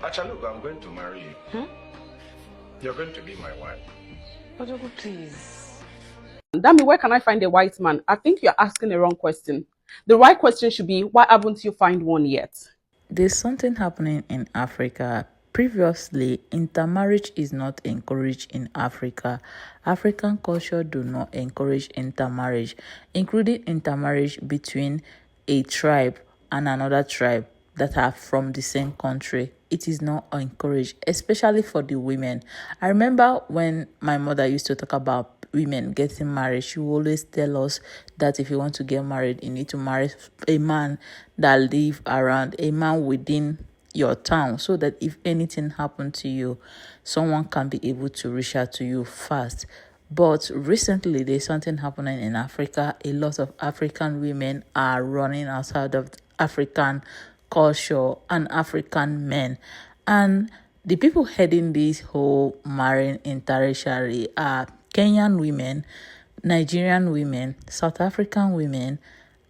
Actually, look, I'm going to marry you. You're going to be my wife. Ojogo, please. Dami, where can I find a white man? I think you're asking the wrong question. The right question should be, why haven't you found one yet? There's something happening in Africa. Previously, intermarriage is not encouraged in Africa. African culture do not encourage intermarriage, including intermarriage between a tribe and another tribe that are from the same country. It is not encouraged, especially for the women. I remember when my mother used to talk about women getting married, she will always tell us that if you want to get married, you need to marry a man that live around, a man within your town, so that if anything happened to you, someone can be able to reach out to you fast. But recently, there's something happening in Africa. A lot of African women are running outside of African culture and African men. And the people heading this whole marrying interracially are Kenyan women, Nigerian women, South African women,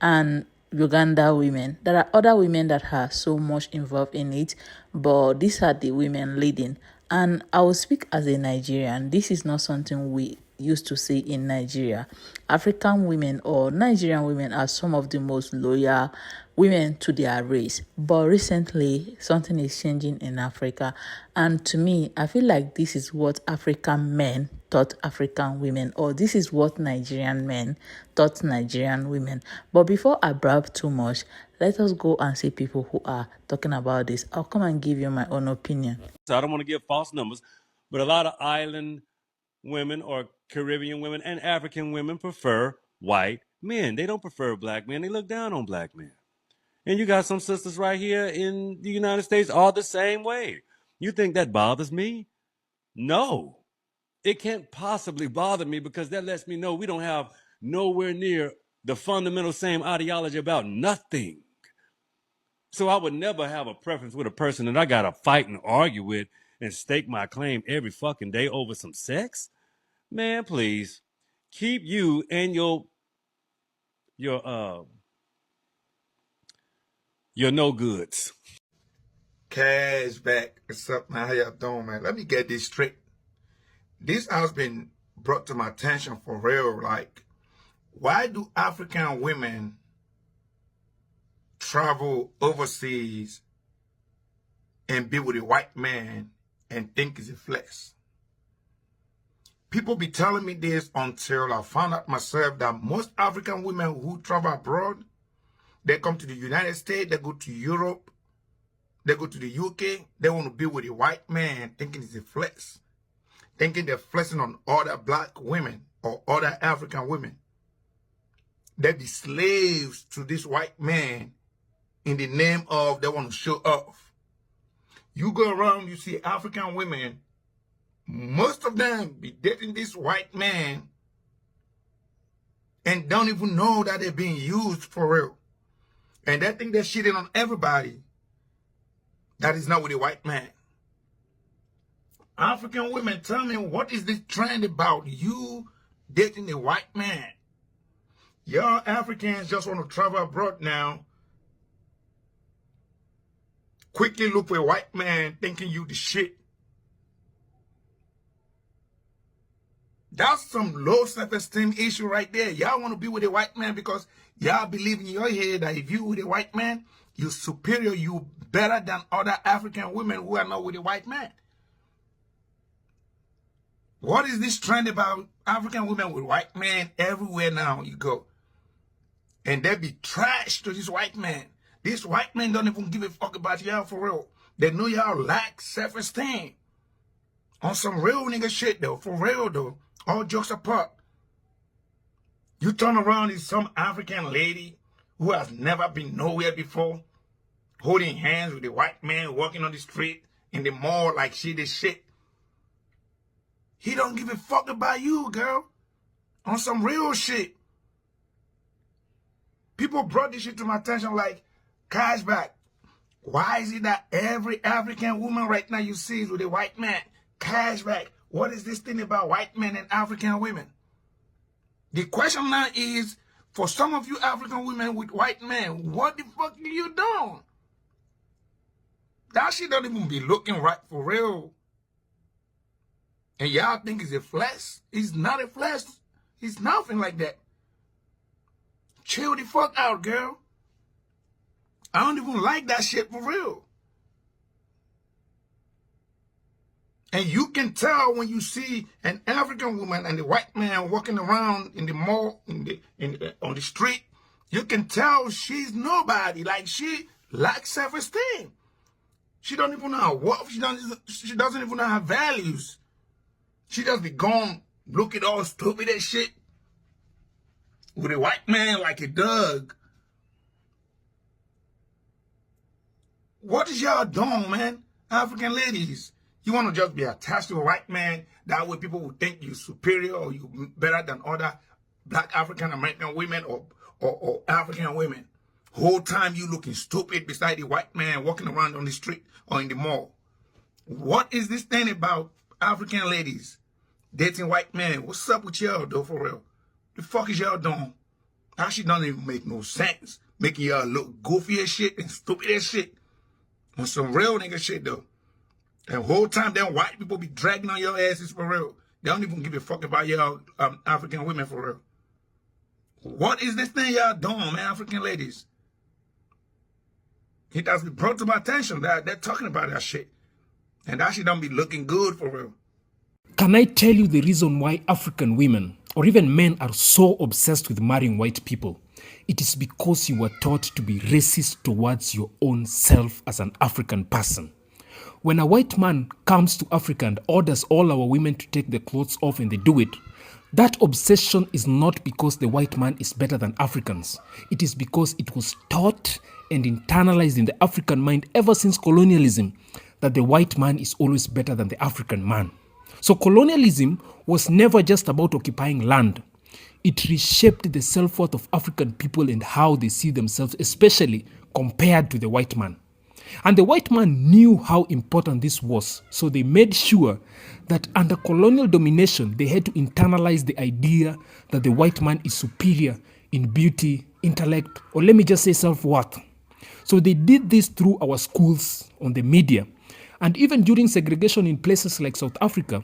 and Uganda women. There are other women that are so much involved in it, but these are the women leading. And I will speak as a Nigerian. This is not something we used to see in Nigeria. African women or Nigerian women are some of the most loyal women to their race. But recently, something is changing in Africa. And to me, I feel like this is what African men taught African women, or this is what Nigerian men taught Nigerian women. But before I brag too much, let us go and see people who are talking about this. I'll come and give you my own opinion. So I don't want to give false numbers, but a lot of island women or Caribbean women and African women prefer white men. They don't prefer black men. They look down on black men. And you got some sisters right here in the United States all the same way. You think that bothers me? No. It can't possibly bother me because that lets me know we don't have nowhere near the fundamental same ideology about nothing. So I would never have a preference with a person that I got to fight and argue with and stake my claim every fucking day over some sex. Man, please keep you and your no goods. Cash back. What's up, man? How y'all doing, man? Let me get this straight. This has been brought to my attention for real. Like, why do African women travel overseas and be with a white man and think it's a flex? People be telling me this until I found out myself that most African women who travel abroad, they come to the United States, they go to Europe, they go to the UK, they want to be with a white man thinking it's a flex. Thinking they're flexing on other black women or other African women. They be slaves to this white man in the name of they want to show off. You go around, you see African women, most of them be dating this white man and don't even know that they're being used for real. And they think they're shitting on everybody that is not with a white man. African women, tell me, what is this trend about you dating a white man? Y'all Africans just want to travel abroad now. Quickly look for a white man thinking you the shit. That's some low self-esteem issue right there. Y'all want to be with a white man because y'all believe in your head that if you with a white man, you're superior, you better than other African women who are not with a white man. What is this trend about African women with white men everywhere now you go? And they be trash to this white man. This white man don't even give a fuck about y'all for real. They know y'all lack self-esteem. On some real nigga shit though, for real though. All jokes apart. You turn around is some African lady who has never been nowhere before, holding hands with a white man walking on the street in the mall like she did shit. He don't give a fuck about you, girl. On some real shit. People brought this shit to my attention like, cashback. Why is it that every African woman right now you see is with a white man? Cashback. What is this thing about white men and African women? The question now is, for some of you African women with white men, what the fuck are you doing? That shit don't even be looking right for real. And y'all think it's a flex? It's not a flex. It's nothing like that. Chill the fuck out, girl. I don't even like that shit for real. And you can tell when you see an African woman and a white man walking around in the mall, on the street, you can tell she's nobody. Like, she lacks self-esteem. She don't even know her worth. She doesn't even know her values. She just be gone looking all stupid as shit with a white man like a dog. What is y'all doing, man? African ladies, you want to just be attached to a white man? That way people will think you superior or you better than other black African American women or African women. Whole time you looking stupid beside the white man walking around on the street or in the mall. What is this thing about African ladies dating white men? What's up with y'all, though, for real? The fuck is y'all doing? That shit don't even make no sense. Making y'all look goofy as shit and stupid as shit. On some real nigga shit, though. And whole time, them white people be dragging on your asses for real. They don't even give a fuck about y'all African women for real. What is this thing y'all doing, man, African ladies? It has been brought to my attention that they're talking about that shit. And that shit don't be looking good for real. Can I tell you the reason why African women or even men are so obsessed with marrying white people? It is because you were taught to be racist towards your own self as an African person. When a white man comes to Africa and orders all our women to take their clothes off and they do it, that obsession is not because the white man is better than Africans. It is because it was taught and internalized in the African mind ever since colonialism that the white man is always better than the African man. So colonialism was never just about occupying land. It reshaped the self-worth of African people and how they see themselves, especially compared to the white man. And the white man knew how important this was, so they made sure that under colonial domination, they had to internalize the idea that the white man is superior in beauty, intellect, or let me just say self-worth. So they did this through our schools, on the media, and even during segregation in places like South Africa,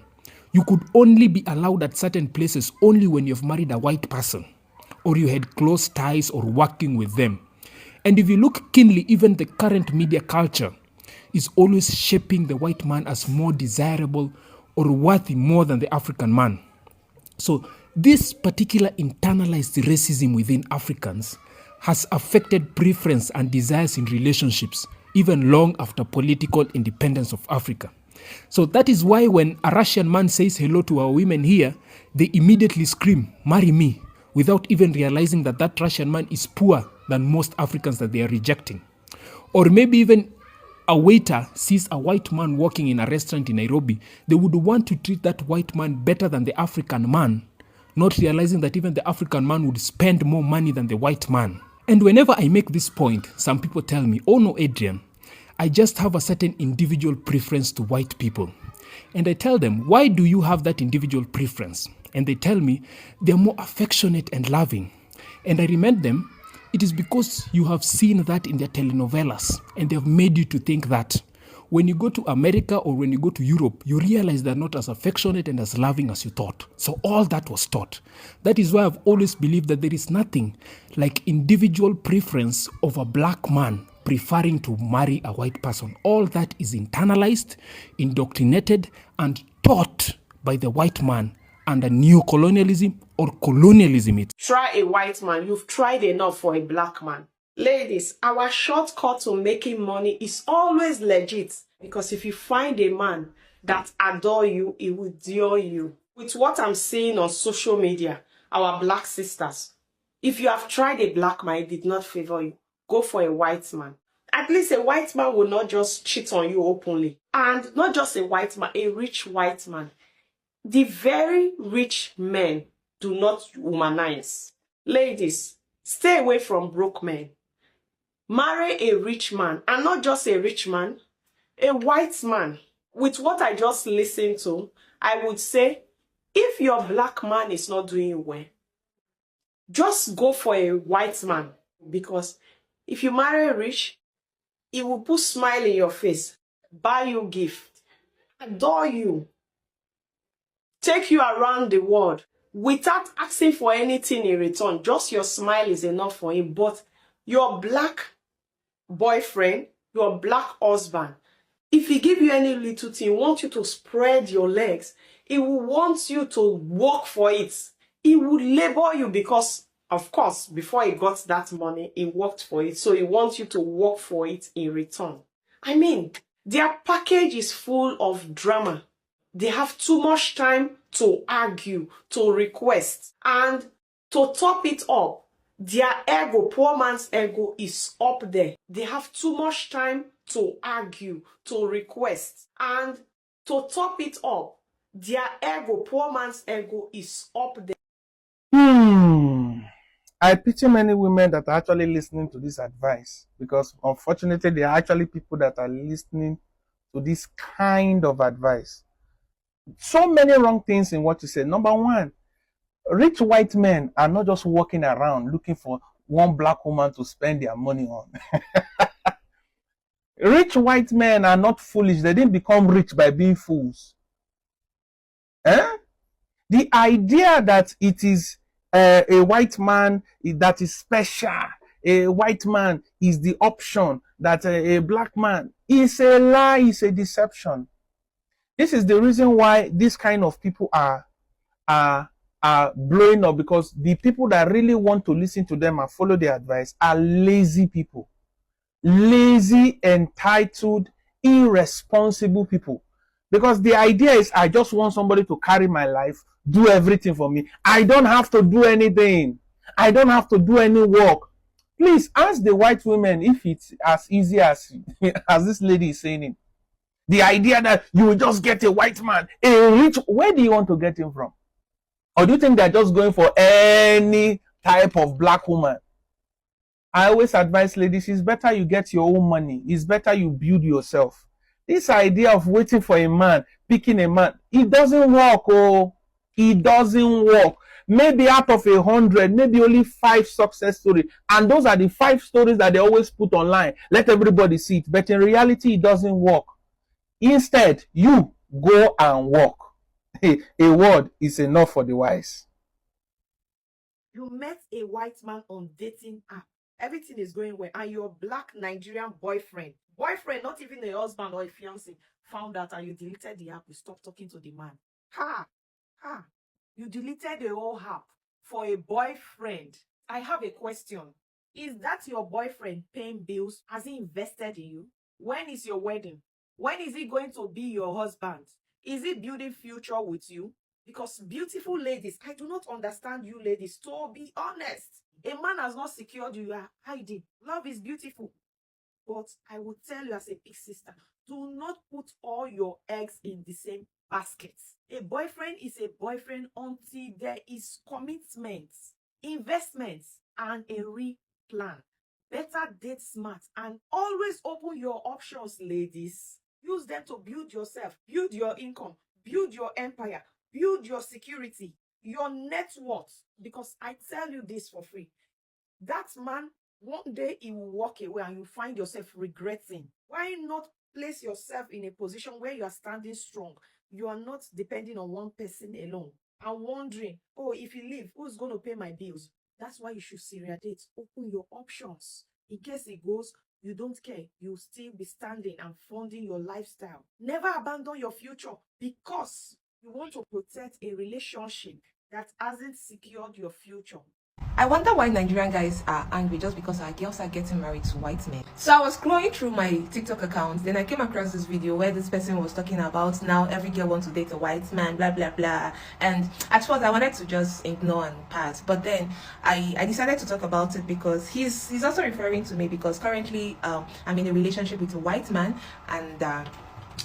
you could only be allowed at certain places only when you've married a white person, or you had close ties or working with them. And if you look keenly, even the current media culture is always shaping the white man as more desirable or worthy more than the African man. So this particular internalized racism within Africans has affected preference and desires in relationships, even long after political independence of Africa. So that is why when a Russian man says hello to our women here, they immediately scream, "Marry me," without even realizing that that Russian man is poorer than most Africans that they are rejecting. Or maybe even a waiter sees a white man working in a restaurant in Nairobi, they would want to treat that white man better than the African man, not realizing that even the African man would spend more money than the white man. And whenever I make this point, some people tell me, "Oh no, Adrian, I just have a certain individual preference to white people." And I tell them, "Why do you have that individual preference?" And they tell me they're more affectionate and loving. And I remind them, it is because you have seen that in their telenovelas and they have made you to think that. When you go to America or when you go to Europe, you realize they're not as affectionate and as loving as you thought. So all that was taught. That is why I've always believed that there is nothing like individual preference of a black man preferring to marry a white person. All that is internalized, indoctrinated, and taught by the white man under neo-colonialism or colonialism. Try a white man. You've tried enough for a black man. Ladies, our shortcut to making money is always legit. Because if you find a man that adore you, he will dure you. With what I'm seeing on social media, our black sisters, if you have tried a black man, it did not favor you, go for a white man. At least a white man will not just cheat on you openly. And not just a white man, a rich white man. The very rich men do not womanize. Ladies, stay away from broke men. Marry a rich man, and not just a rich man, a white man. With what I just listened to, I would say, if your black man is not doing well, just go for a white man. Because if you marry rich, He will put smile in your face, buy you gift, adore you, take you around the world without asking for anything in return. Just your smile is enough for him. But your black boyfriend, your black husband, if he give you any little thing, he wants you to spread your legs. He will want you to work for it. He will labor you because, of course, before he got that money, he worked for it. So he wants you to work for it in return. I mean, their package is full of drama. They have too much time to argue, to request, and to top it up, their ego, poor man's ego, is up there. They have too much time to argue, to request, and to top it up, their ego, poor man's ego, is up there. I pity many women that are actually listening to this advice, because unfortunately there are actually people that are listening to this kind of advice. So many wrong things in what you said. Number one, rich white men are not just walking around looking for one black woman to spend their money on. Rich white men are not foolish. They didn't become rich by being fools. The idea that it is a white man that is special, a white man is the option, that a black man is a lie, is a deception. This is the reason why this kind of people are blowing up, because the people that really want to listen to them and follow their advice are lazy people. Lazy, entitled, irresponsible people. Because the idea is, I just want somebody to carry my life, do everything for me. I don't have to do anything. I don't have to do any work. Please ask the white women if it's as easy as this lady is saying it. The idea that you will just get a white man, a rich, where do you want to get him from? Or do you think they're just going for any type of black woman? I always advise ladies, it's better you get your own money. It's better you build yourself. This idea of waiting for a man, picking a man, it doesn't work. Oh, it doesn't work. Maybe out of 100, maybe only 5 success stories. And those are the 5 stories that they always put online. Let everybody see it. But in reality, it doesn't work. Instead, you go and work. A word is enough for the wise. You met a white man on dating app. Everything is going well. And your black Nigerian boyfriend, not even a husband or a fiancé, found out and you deleted the app. You stopped talking to the man. You deleted the whole app for a boyfriend. I have a question. Is that your boyfriend paying bills? Has he invested in you? When is your wedding? When is he going to be your husband? Is he building future with you? Because beautiful ladies, I do not understand you ladies, to be honest. A man has not secured you, you are hiding. Love is beautiful. But I will tell you as a big sister, do not put all your eggs in the same basket. A boyfriend is a boyfriend until there is commitment, investments, and a real plan. Better date smart and always open your options, ladies. Use them to build yourself, build your income, build your empire, build your security, your net worth. Because I tell you this for free. That man, one day he will walk away and you find yourself regretting. Why not place yourself in a position where you are standing strong? You are not depending on one person alone and wondering, oh, if he leave, who's going to pay my bills? That's why you should serial date. Open your options. In case it goes, you don't care. You'll still be standing and funding your lifestyle. Never abandon your future because you want to protect a relationship that hasn't secured your future. I wonder why Nigerian guys are angry just because our girls are getting married to white men. So I was scrolling through my TikTok account, then I came across this video where this person was talking about now every girl wants to date a white man, blah blah blah. And at first I wanted to just ignore and pass, but then I decided to talk about it because he's also referring to me because currently I'm in a relationship with a white man, and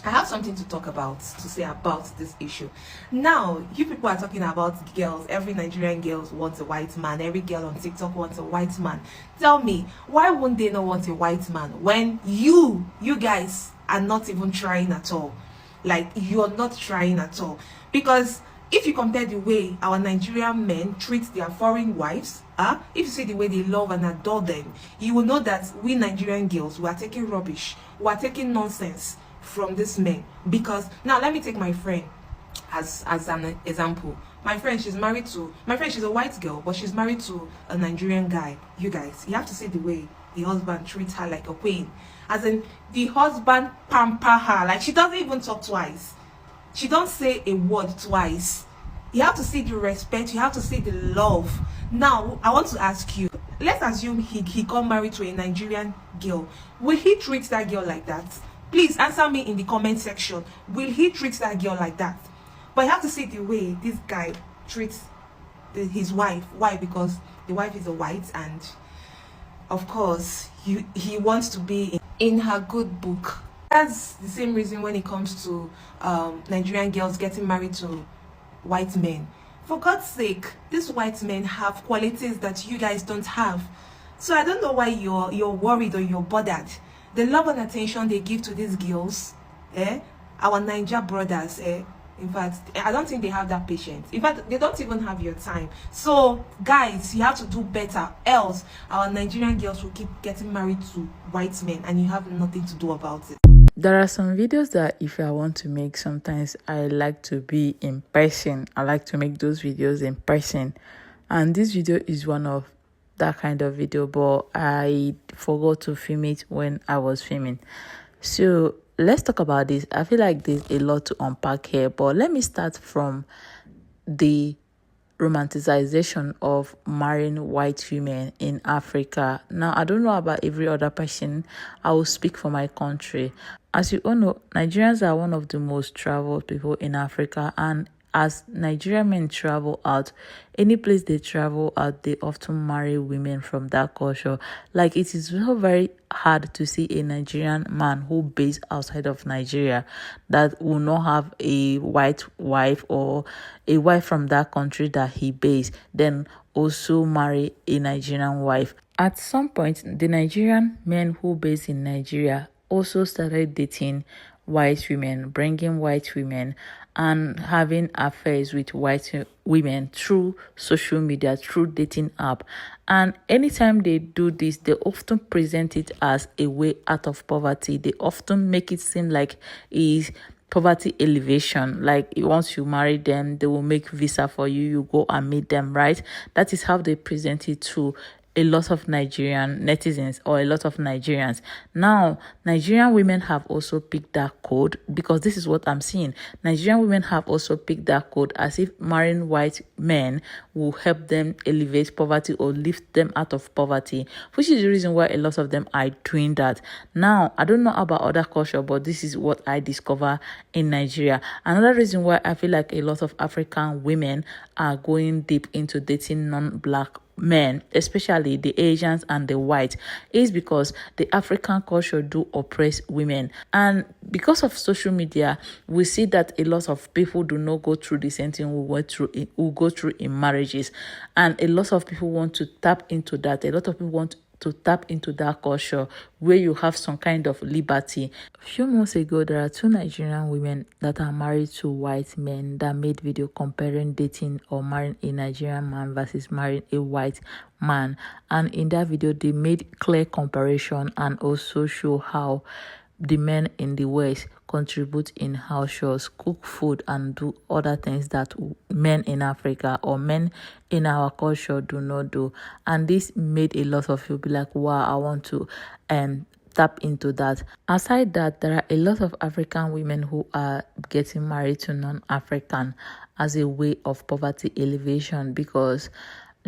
I have something to talk about, to say about this issue. Now, you people are talking about girls. Every Nigerian girl wants a white man. Every girl on TikTok wants a white man. Tell me, why wouldn't they not want a white man when you guys are not even trying at all? Like, you're not trying at all. Because If you compare the way our Nigerian men treat their foreign wives, if you see the way they love and adore them, you will know that we Nigerian girls, we are taking rubbish, we are taking nonsense from these men. Because now let me take my friend as an example. My friend, she's a white girl, but she's married to a Nigerian guy. You guys, you have to see the way the husband treats her like a queen. As in, the husband pamper her, like she doesn't even talk twice. She don't say a word twice. You have to see the respect, you have to see the love. Now, I want to ask you, let's assume he got married to a Nigerian girl. Will he treat that girl like that? Please answer me in the comment section. Will he treat that girl like that? But you have to see the way this guy treats his wife. Why? Because the wife is a white, and of course he wants to be in her good book. That's the same reason when it comes to Nigerian girls getting married to white men. For God's sake, these white men have qualities that you guys don't have. So I don't know why you're worried or you're bothered. The love and attention they give to these girls, our Niger brothers, in fact, I don't think they have that patience. In fact, they don't even have your time. So, guys, you have to do better. Else, our Nigerian girls will keep getting married to white men and you have nothing to do about it. There are some videos that if I want to make, sometimes I like to be in person. I like to make those videos in person. And this video is one of that kind of video, but I forgot to film it when I was filming. So let's talk about this. I feel like there's a lot to unpack here, but let me start from the romanticization of marrying white women in Africa. Now, I don't know about every other person. I will speak for my country. As you all know, Nigerians are one of the most traveled people in Africa, and as Nigerian men travel out, any place they travel out, they often marry women from that culture. Like, it is so very hard to see a Nigerian man who based outside of Nigeria that will not have a white wife or a wife from that country that he based, then also marry a Nigerian wife. At some point, the Nigerian men who based in Nigeria also started dating white women, bringing white women and having affairs with white women through social media, through dating app. And anytime they do this, they often present it as a way out of poverty. They often make it seem like it's poverty elevation. Like, once you marry them, they will make visa for you, you go and meet them, right? That is how they present it to a lot of Nigerian netizens or a lot of Nigerians. Now, Nigerian women have also picked that code, because this is what I'm seeing. Nigerian women have also picked that code as if marrying white men will help them elevate poverty or lift them out of poverty, which is the reason why a lot of them are doing that. Now, I don't know about other culture, but this is what I discover in Nigeria. Another reason why I feel like a lot of African women are going deep into dating non-black men, especially the Asians and the white, is because the African culture do oppress women. And because of social media, we see that a lot of people do not go through the same thing we go through in marriages. And a lot of people want to tap into that. A lot of people want to tap into that culture where you have some kind of liberty. A few months ago, there are two Nigerian women that are married to white men that made video comparing dating or marrying a Nigerian man versus marrying a white man. And in that video, they made clear comparison and also show how the men in the West contribute in house chores, cook food, and do other things that men in Africa or men in our culture do not do. And this made a lot of people be like, wow, I want to tap into that. Aside that, there are a lot of African women who are getting married to non-African as a way of poverty elevation, because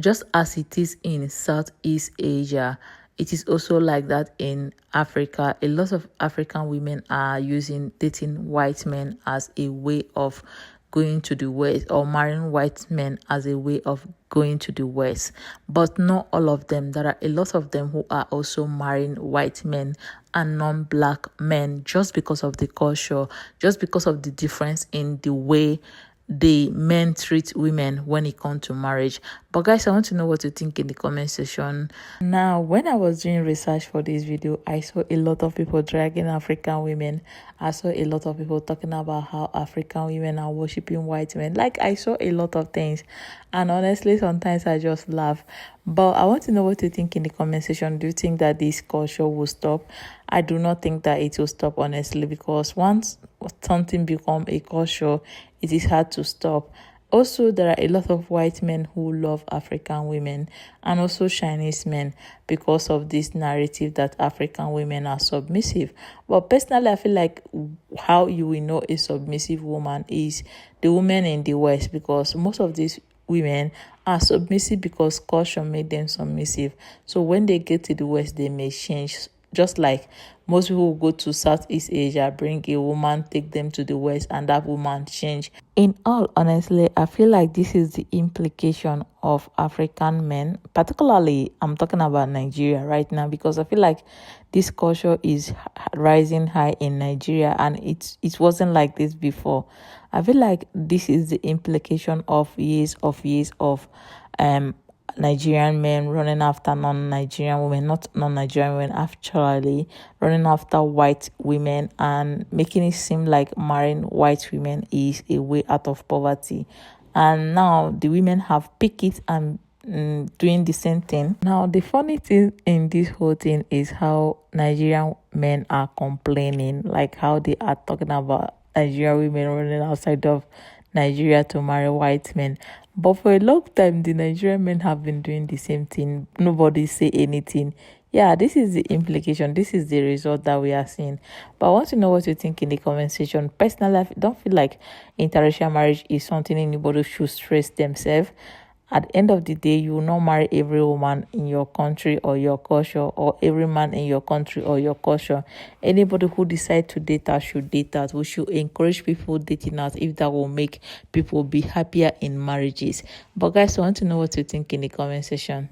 just as it is in Southeast Asia, it is also like that in Africa. A lot of African women are using dating white men as a way of going to the West, or marrying white men as a way of going to the West. But not all of them. There are a lot of them who are also marrying white men and non-black men just because of the culture, just because of the difference in the way the men treat women when it comes to marriage. But guys, I want to know what you think in the comment section. Now, when I was doing research for this video, I saw a lot of people dragging African women. I saw a lot of people talking about how African women are worshiping white men. Like, I saw a lot of things, and honestly, sometimes I just laugh. But I want to know what you think in the comment section. Do you think that this culture will stop? I do not think that it will stop, honestly, because once something become a culture, it is hard to stop. Also, there are a lot of white men who love African women, and also Chinese men, because of this narrative that African women are submissive. But personally, I feel like how you will know a submissive woman is the women in the West, because most of these women are submissive because culture made them submissive. So when they get to the West, they may change. Just like most people who go to Southeast Asia, bring a woman, take them to the West, and that woman change. In all, honestly, I feel like this is the implication of African men. Particularly, I'm talking about Nigeria right now, because I feel like this culture is rising high in Nigeria, and it wasn't like this before. I feel like this is the implication of years of Nigerian men running after non-Nigerian women, not non-Nigerian women, actually running after white women and making it seem like marrying white women is a way out of poverty. And now the women have picked it and doing the same thing. Now, the funny thing in this whole thing is how Nigerian men are complaining, like how they are talking about Nigerian women running outside of Nigeria to marry white men. But for a long time, the Nigerian men have been doing the same thing. Nobody say anything. Yeah, this is the implication. This is the result that we are seeing. But I want to know what you think in the comment section. Personally, I don't feel like interracial marriage is something anybody should stress themselves. At the end of the day, you will not marry every woman in your country or your culture, or every man in your country or your culture. Anybody who decides to date out should date out. We should encourage people dating out if that will make people be happier in marriages. But guys, I want to know what you think in the comment section.